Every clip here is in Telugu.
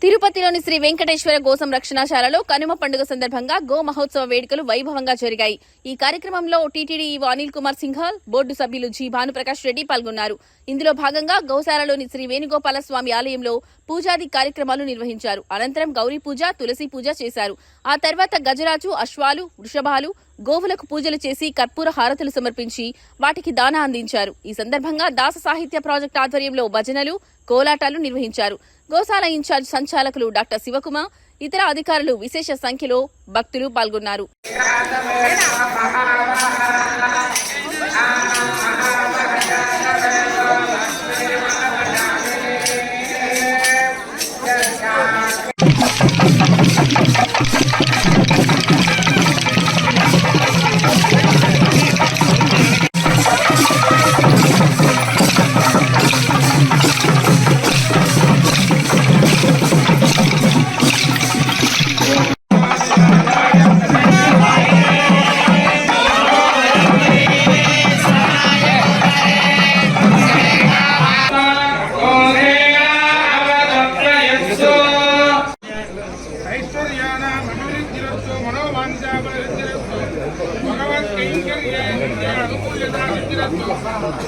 తిరుపతిలోని శ్రీ వెంకటేశ్వర గోసం రక్షణశాలలో కనుమ పండుగ సందర్భంగా గో మహోత్సవ వేడుకలు వైభవంగా జరిగాయి. ఈ కార్యక్రమంలో TTD EO Anil Kumar Singhal, board సభ్యులు జి భానుప్రకాష్ రెడ్డి పాల్గొన్నారు. ఇందులో భాగంగా గోశాలలోని శ్రీ వేణుగోపాల స్వామి ఆలయంలో పూజాది కార్యక్రమాలు నిర్వహించారు. అనంతరం గౌరీ పూజ, తులసి పూజ చేశారు. ఆ తర్వాత గజరాజు, అశ్వాలు, వృషభాలు, గోవులకు పూజలు చేసి కర్పూర హారతులు సమర్పించి వాటికి దాన అందించారు. ఈ సందర్భంగా దాస సాహిత్య ప్రాజెక్టు ఆధ్వర్యంలో భజనలు, కోలాటాలు నిర్వహించారు. గోశాల ఇన్ఛార్జ్ సంచాలకులు డాక్టర్ శివకుమార్, ఇతర అధికారులు విశేష సంఖ్యలో భక్తులు పాల్గొన్నారు.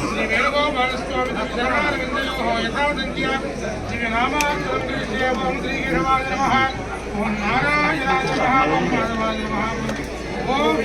శ్రీ వేణుగోపాల స్వామి శరణారవిందయోః యథావిద్యా శ్రీ నామాక్షరం శ్రీదేవం శ్రీగిరవాయ నమః ఓం నారాయణాయ నమః ఓం మాధవాయ నమః ఓం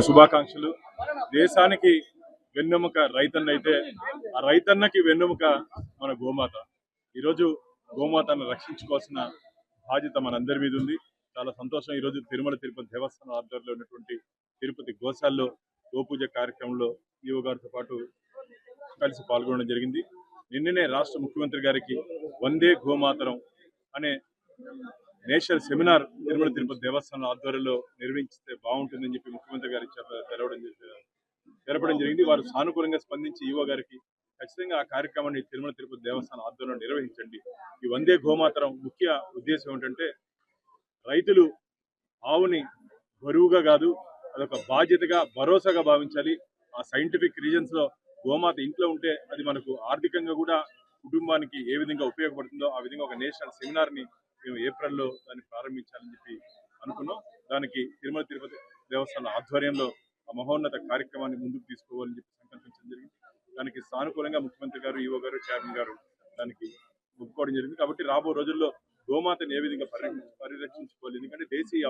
శుభాకాంక్షలు. దేశానికి వెన్నెముక రైతన్న అయితే ఆ రైతన్నకి వెన్నెముక మన గోమాత. ఈరోజు గోమాతను రక్షించుకోవాల్సిన బాధ్యత మనందరి మీద ఉంది. చాలా సంతోషం. ఈరోజు తిరుమల తిరుపతి దేవస్థానం ఆధ్వర్యంలో ఉన్నటువంటి తిరుపతి గోశాలలో గోపూజ కార్యక్రమంలో ఈవో గారితో పాటు కలిసి పాల్గొనడం జరిగింది. నిన్ననే రాష్ట్ర ముఖ్యమంత్రి గారికి వందే గోమాతరం అనే నేషనల్ సెమినార్ తిరుమల తిరుపతి దేవస్థానం ఆధ్వర్యంలో నిర్వహించితే బాగుంటుందని చెప్పి ముఖ్యమంత్రి గారికి తెలపడం జరిగింది. వారు సానుకూలంగా స్పందించి ఈవో గారికి ఖచ్చితంగా ఆ కార్యక్రమాన్ని తిరుమల తిరుపతి దేవస్థానం ఆధ్వర్యంలో నిర్వహించండి. ఈ వందే గోమాతరం ముఖ్య ఉద్దేశం ఏంటంటే రైతులు ఆవుని బరువుగా కాదు, అదొక బాధ్యతగా, భరోసాగా భావించాలి. ఆ సైంటిఫిక్ రీజన్స్ లో గోమాత ఇంట్లో ఉంటే అది మనకు ఆర్థికంగా కూడా కుటుంబానికి ఏ విధంగా ఉపయోగపడుతుందో ఆ విధంగా ఒక నేషనల్ సెమినార్ ని మేము ఏప్రిల్లో దాన్ని ప్రారంభించాలని చెప్పి అనుకున్నాం. దానికి తిరుమల తిరుపతి దేవస్థానం ఆధ్వర్యంలో ఆ మహోన్నత కార్యక్రమాన్ని ముందుకు తీసుకోవాలని చెప్పి సంకల్పించడం జరిగింది. దానికి సానుకూలంగా ముఖ్యమంత్రి గారు, ఈవో గారు, చైర్మన్ గారు దానికి ఒప్పుకోవడం జరిగింది. కాబట్టి రాబో రోజుల్లో గోమాతను ఏ విధంగా పరిరక్షించుకోవాలి, ఎందుకంటే దేశీయ